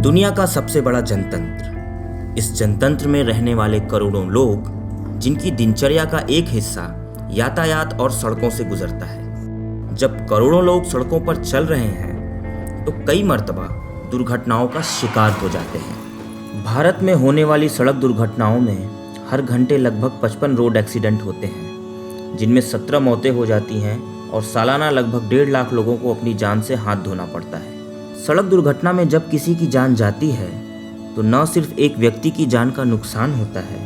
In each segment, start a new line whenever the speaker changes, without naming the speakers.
दुनिया का सबसे बड़ा जनतंत्र। इस जनतंत्र में रहने वाले करोड़ों लोग, जिनकी दिनचर्या का एक हिस्सा यातायात और सड़कों से गुजरता है। जब करोड़ों लोग सड़कों पर चल रहे हैं तो कई मर्तबा दुर्घटनाओं का शिकार हो जाते हैं। भारत में होने वाली सड़क दुर्घटनाओं में हर घंटे लगभग 55 रोड एक्सीडेंट होते हैं, जिनमें 17 मौतें हो जाती हैं और सालाना लगभग 1.5 लाख लोगों को अपनी जान से हाथ धोना पड़ता है। सड़क दुर्घटना में जब किसी की जान जाती है तो न सिर्फ एक व्यक्ति की जान का नुकसान होता है,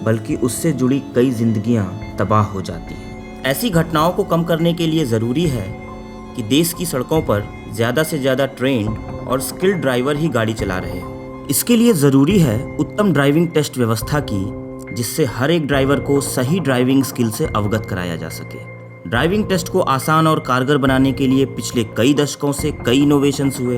बल्कि उससे जुड़ी कई जिंदगियां तबाह हो जाती हैं। ऐसी घटनाओं को कम करने के लिए ज़रूरी है कि देश की सड़कों पर ज़्यादा से ज़्यादा ट्रेन्ड और स्किल्ड ड्राइवर ही गाड़ी चला रहे हों। इसके लिए ज़रूरी है उत्तम ड्राइविंग टेस्ट व्यवस्था की, जिससे हर एक ड्राइवर को सही ड्राइविंग स्किल से अवगत कराया जा सके। ड्राइविंग टेस्ट को आसान और कारगर बनाने के लिए पिछले कई दशकों से कई इनोवेशंस हुए,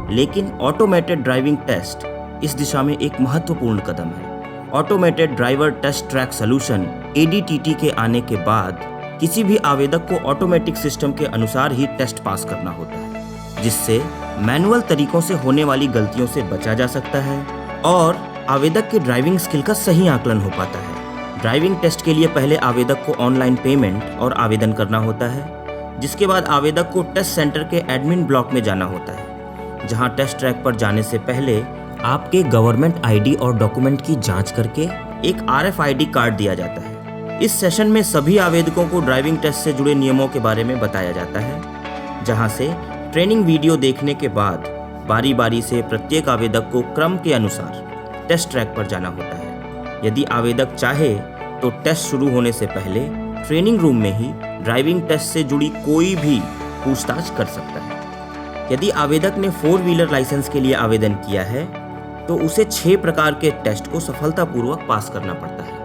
लेकिन ऑटोमेटेड ड्राइविंग टेस्ट इस दिशा में एक महत्वपूर्ण कदम है। Automated driver test track solution ADTT के आने के बाद किसी भी आवेदक को ऑटोमेटिक सिस्टम के अनुसार ही टेस्ट पास करना होता है, जिससे मैनुअल तरीकों से होने वाली गलतियों से बचा जा सकता है और आवेदक के ड्राइविंग स्किल का सही आकलन हो पाता है। ड्राइविंग टेस्ट के लिए पहले आवेदक को ऑनलाइन पेमेंट और आवेदन करना होता है, जिसके बाद आवेदक को टेस्ट सेंटर के एडमिन ब्लॉक में जाना होता है, जहां टेस्ट ट्रैक पर जाने से पहले आपके गवर्नमेंट ID और डॉक्यूमेंट की जांच करके एक RFID कार्ड दिया जाता है। इस सेशन में सभी आवेदकों को ड्राइविंग टेस्ट से जुड़े नियमों के बारे में बताया जाता है, जहां से ट्रेनिंग वीडियो देखने के बाद बारी बारी से प्रत्येक आवेदक को क्रम के अनुसार टेस्ट ट्रैक पर जाना होता है। यदि आवेदक चाहे तो टेस्ट शुरू होने से पहले ट्रेनिंग रूम में ही ड्राइविंग टेस्ट से जुड़ी कोई भी पूछताछ कर सकता है। यदि आवेदक ने 4 व्हीलर लाइसेंस के लिए आवेदन किया है तो उसे 6 प्रकार के टेस्ट को सफलतापूर्वक पास करना पड़ता है।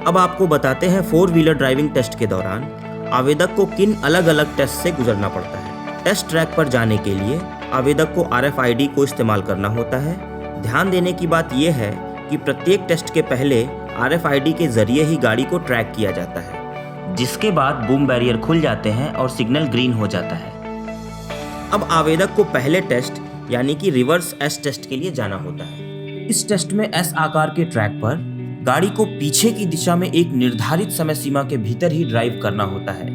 अब आपको बताते हैं 4 व्हीलर ड्राइविंग टेस्ट के दौरान आवेदक को किन अलग अलग टेस्ट से गुजरना पड़ता है। टेस्ट ट्रैक पर जाने के लिए आवेदक को RFID को इस्तेमाल करना होता है। ध्यान देने की बात यह है कि प्रत्येक टेस्ट के पहले RFID के जरिए ही गाड़ी को ट्रैक किया जाता है, जिसके बाद बूम बैरियर खुल जाते हैं और सिग्नल ग्रीन हो जाता है। अब आवेदक को पहले टेस्ट यानी कि रिवर्स S टेस्ट के लिए जाना होता है। इस टेस्ट में S आकार के ट्रैक पर गाड़ी को पीछे की दिशा में एक निर्धारित समय सीमा के भीतर ही ड्राइव करना होता है।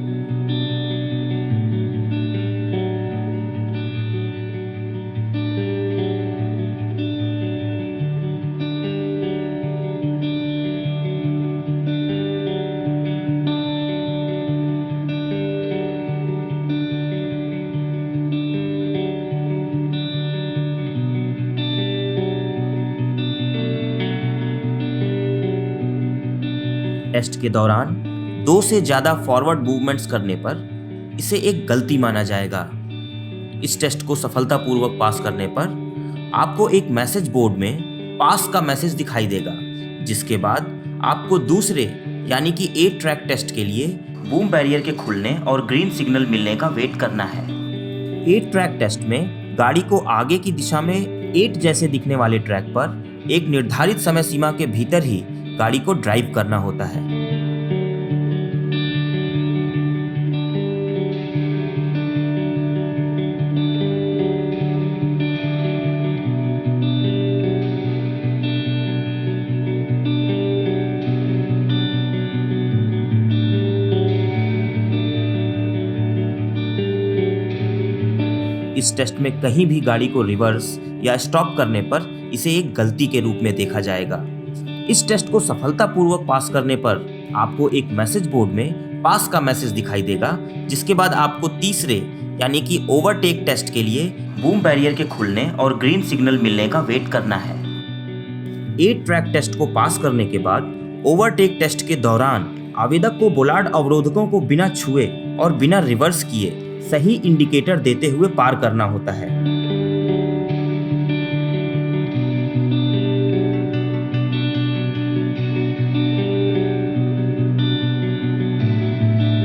टेस्ट के दौरान 2 से ज़्यादा फॉरवर्ड मूवमेंट्स करने पर इसे एक गलती माना जाएगा। इस टेस्ट को सफलतापूर्वक पास करने पर आपको एक मैसेज बोर्ड में पास का मैसेज दिखाई देगा, जिसके बाद आपको दूसरे यानी कि 8 ट्रैक टेस्ट के लिए बूम बैरियर के खुलने और ग्रीन सिग्नल मिलने का वेट करना है। 8 ट्रैक टेस्ट में गाड़ी को आगे की दिशा में 8 जैसे दिखने वाले ट्रैक पर एक निर्धारित समय सीमा के भीतर ही गाड़ी को ड्राइव करना होता है। इस टेस्ट में कहीं भी गाड़ी को रिवर्स या स्टॉप करने पर इसे एक गलती के रूप में देखा जाएगा। इस टेस्ट को सफलतापूर्वक पास करने पर आपको एक मैसेज बोर्ड में पास का मैसेज दिखाई देगा, जिसके बाद आपको तीसरे यानी कि ओवरटेक टेस्ट के लिए बूम बैरियर के खुलने और ग्रीन सिग्नल मिलने का वेट करना है। 8 ट्रैक टेस्ट को पास करने के बाद ओवरटेक टेस्ट के दौरान आवेदक को बोलार्ड अवरोधकों को बिना छुए और बिना रिवर्स किए सही इंडिकेटर देते हुए पार करना होता है।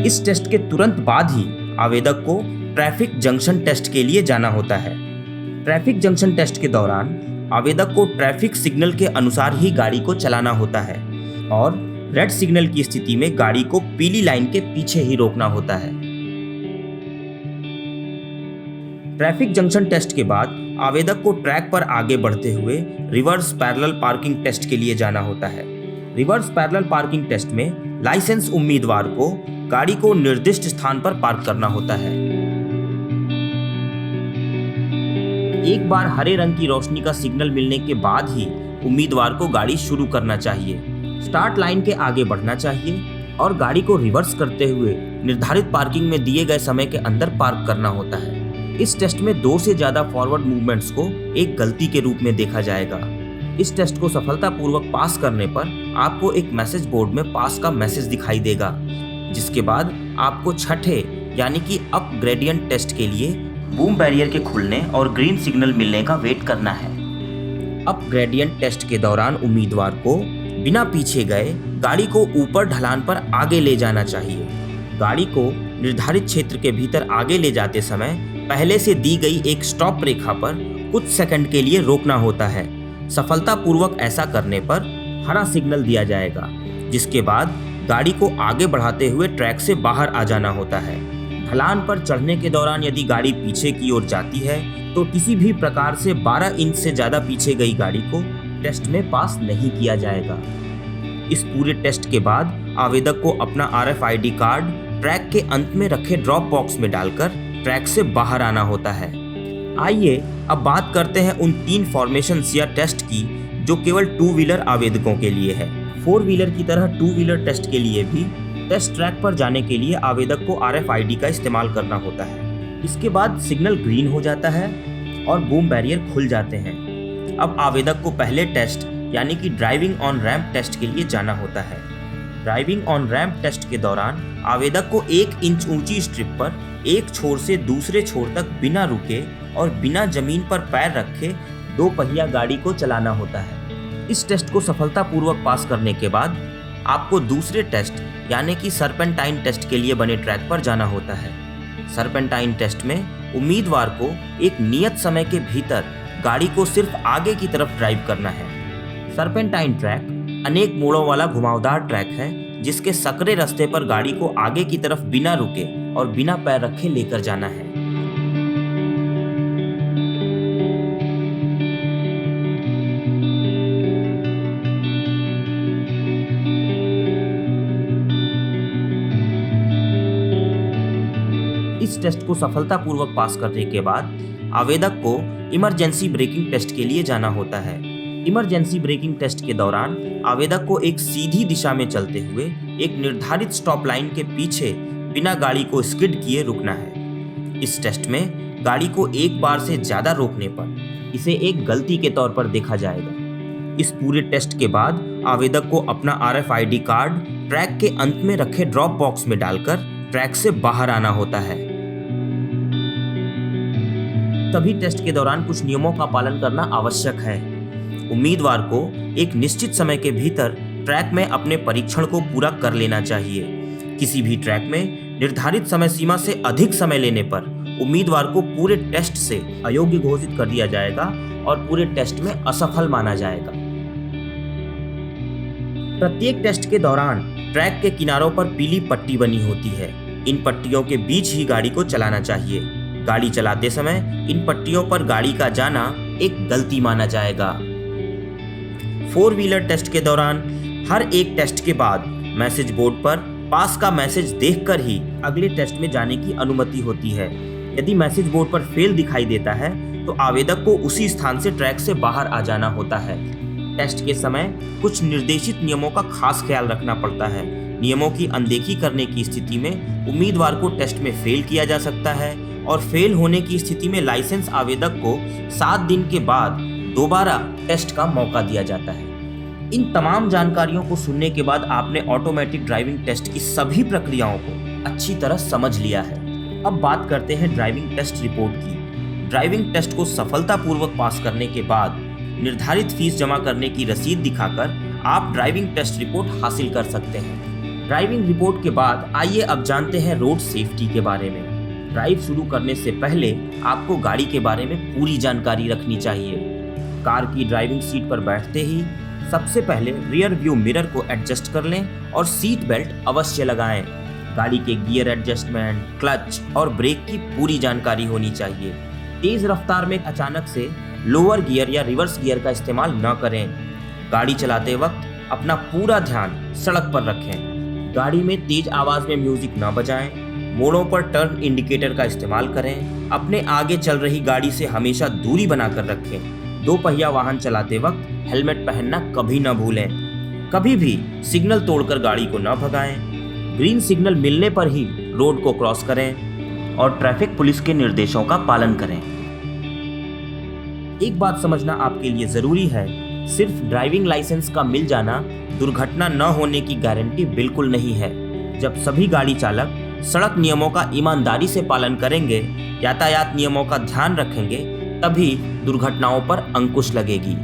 इस टेस्ट के तुरंत बाद ही आवेदक को ट्रैफिक जंक्शन टेस्ट के लिए जाना होता है। ट्रैफिक जंक्शन टेस्ट के दौरान आवेदक को ट्रैफिक सिग्नल के अनुसार ही गाड़ी को चलाना होता है और रेड सिग्नल की स्थिति में गाड़ी को पीली लाइन के पीछे ही रोकना होता है। ट्रैफिक जंक्शन टेस्ट के बाद आवेदक को ट्रैक पर आगे बढ़ते हुए रिवर्स पैरेलल पार्किंग टेस्ट के लिए जाना होता है। रिवर्स पैरेलल पार्किंग टेस्ट में लाइसेंस उम्मीदवार को गाड़ी को निर्दिष्ट स्थान पर पार्क करना होता है। एक बार हरे रंग की रोशनी का सिग्नल मिलने के बाद ही उम्मीदवार को गाड़ी शुरू करना चाहिए, स्टार्ट लाइन के आगे बढ़ना चाहिए और गाड़ी को रिवर्स करते हुए निर्धारित पार्किंग में दिए गए समय के अंदर पार्क करना होता है। इस टेस्ट में 2 से ज्यादा फॉरवर्ड मूवमेंट्स को एक गलती के रूप में देखा जाएगा। इस टेस्ट को सफलतापूर्वक पास करने पर आपको एक मैसेज बोर्ड में पास का मैसेज दिखाई देगा, जिसके बाद आपको छठे यानी कि अप ग्रेडियंट टेस्ट के लिए बूम बैरियर के खुलने और ग्रीन सिग्नल मिलने का वेट करना है। अप ग्रेडियंट टेस्ट के दौरान उम्मीदवार को बिना पीछे गए गाड़ी को ऊपर ढलान पर आगे ले जाना चाहिए। गाड़ी को निर्धारित क्षेत्र के भीतर आगे ले जाते समय पहले से दी गई एक स्टॉप रेखा पर कुछ सेकंड के लिए रोकना होता है। सफलतापूर्वक ऐसा करने पर हरा सिग्नल दिया जाएगा, जिसके बाद गाड़ी को आगे बढ़ाते हुए ट्रैक से बाहर आ जाना होता है। ढलान पर चढ़ने के दौरान यदि गाड़ी पीछे की ओर जाती है तो किसी भी प्रकार से 12 इंच से ज़्यादा पीछे गई गाड़ी को टेस्ट में पास नहीं किया जाएगा। इस पूरे टेस्ट के बाद आवेदक को अपना RFID कार्ड ट्रैक के अंत में रखे ड्रॉप बॉक्स में डालकर ट्रैक से बाहर आना होता है। आइए अब बात करते हैं उन 3 फॉर्मेशंस या टेस्ट की जो केवल 2 व्हीलर आवेदकों के लिए है। 4 व्हीलर की तरह 2 व्हीलर टेस्ट के लिए भी टेस्ट ट्रैक पर जाने के लिए आवेदक को RFID का इस्तेमाल करना होता है। इसके बाद सिग्नल ग्रीन हो जाता है और बूम बैरियर खुल जाते हैं। अब आवेदक को पहले टेस्ट यानी कि ड्राइविंग ऑन रैंप टेस्ट के लिए जाना होता है। ड्राइविंग ऑन रैंप टेस्ट के दौरान आवेदक को 1 इंच ऊंची स्ट्रिप पर एक छोर से दूसरे छोर तक बिना रुके और बिना जमीन पर पैर रखे 2 पहिया गाड़ी को चलाना होता है। इस टेस्ट को सफलतापूर्वक पास करने के बाद आपको दूसरे टेस्ट यानी कि सर्पेंटाइन टेस्ट के लिए बने ट्रैक पर जाना होता है। सर्पेंटाइन टेस्ट में उम्मीदवार को एक नियत समय के भीतर गाड़ी को सिर्फ आगे की तरफ ड्राइव करना है। सर्पेंटाइन ट्रैक अनेक मोड़ों वाला घुमावदार ट्रैक है, जिसके सकरे रास्ते पर गाड़ी को आगे की तरफ बिना रुके और बिना पैर रखे लेकर जाना है। इस टेस्ट को सफलतापूर्वक पास करने के बाद आवेदक को इमरजेंसी ब्रेकिंग टेस्ट के लिए जाना होता है। इमरजेंसी ब्रेकिंग टेस्ट के दौरान आवेदक को एक सीधी दिशा में चलते हुए एक निर्धारित स्टॉप लाइन के पीछे बिना गाड़ी को स्किड किए रुकना है। इस टेस्ट में गाड़ी को एक बार से ज़्यादा रोकने पर इसे एक गलती के तौर पर देखा जाएगा। इस पूरे टेस्ट के बाद आवेदक को अपना RFID कार्ड ट्रैक के अंत में रखे ड्रॉप बॉक्स में डालकर ट्रैक से बाहर आना होता है। सभी टेस्ट के दौरान कुछ नियमों का पालन करना आवश्यक है। उम्मीदवार को एक निश्चित समय के भीतर ट्रैक में अपने परीक्षण को पूरा कर लेना चाहिए। किसी भी ट्रैक में निर्धारित समय सीमा से अधिक समय लेने पर उम्मीदवार को पूरे टेस्ट से अयोग्य घोषित कर दिया जाएगा और पूरे टेस्ट में असफल माना जाएगा। प्रत्येक टेस्ट के दौरान ट्रैक के किनारों पर पीली पट्टी बनी होती है। इन पट्टियों के बीच ही गाड़ी को चलाना चाहिए। गाड़ी चलाते समय इन पट्टियों पर गाड़ी का जाना एक गलती माना जाएगा। 4 व्हीलर टेस्ट के दौरान हर एक टेस्ट के बाद मैसेज बोर्ड पर पास का मैसेज देखकर ही अगले टेस्ट में जाने की अनुमति होती है। यदि मैसेज बोर्ड पर फेल दिखाई देता है तो आवेदक को उसी स्थान से ट्रैक से बाहर आ जाना होता है। टेस्ट के समय कुछ निर्देशित नियमों का खास ख्याल रखना पड़ता है। नियमों की अनदेखी करने की स्थिति में उम्मीदवार को टेस्ट में फेल किया जा सकता है और फेल होने की स्थिति में लाइसेंस आवेदक को 7 दिन के बाद दोबारा टेस्ट का मौका दिया जाता है। इन तमाम जानकारियों को सुनने के बाद आपने ऑटोमेटिक ड्राइविंग टेस्ट की सभी प्रक्रियाओं को अच्छी तरह समझ लिया है। अब बात करते हैं ड्राइविंग टेस्ट रिपोर्ट की। ड्राइविंग टेस्ट को सफलतापूर्वक पास करने के बाद निर्धारित फीस जमा करने की रसीद दिखाकर आप ड्राइविंग टेस्ट रिपोर्ट हासिल कर सकते हैं। ड्राइविंग रिपोर्ट के बाद आइए अब जानते हैं रोड सेफ्टी के बारे में। ड्राइव शुरू करने से पहले आपको गाड़ी के बारे में पूरी जानकारी रखनी चाहिए। कार की ड्राइविंग सीट पर बैठते ही सबसे पहले रियर व्यू मिरर को एडजस्ट कर लें और सीट बेल्ट अवश्य लगाएं। गाड़ी के गियर एडजस्टमेंट, क्लच और ब्रेक की पूरी जानकारी होनी चाहिए। तेज रफ्तार में अचानक से लोअर गियर या रिवर्स गियर का इस्तेमाल न करें। गाड़ी चलाते वक्त अपना पूरा ध्यान सड़क पर रखें। गाड़ी में तेज आवाज में म्यूजिक न बजाएं। मोड़ों पर टर्न इंडिकेटर का इस्तेमाल करें। अपने आगे चल रही गाड़ी से हमेशा दूरी बनाकर रखें। 2 पहिया वाहन चलाते वक्त हेलमेट पहनना कभी न भूलें। कभी भी सिग्नल तोड़कर गाड़ी को न भगाएं। ग्रीन सिग्नल मिलने पर ही रोड को क्रॉस करें और ट्रैफिक पुलिस के निर्देशों का पालन करें। एक बात समझना आपके लिए जरूरी है, सिर्फ ड्राइविंग लाइसेंस का मिल जाना दुर्घटना न होने की गारंटी बिल्कुल नहीं है। जब सभी गाड़ी चालक सड़क नियमों का ईमानदारी से पालन करेंगे, यातायात नियमों का ध्यान रखेंगे, तभी दुर्घटनाओं पर अंकुश लगेगी।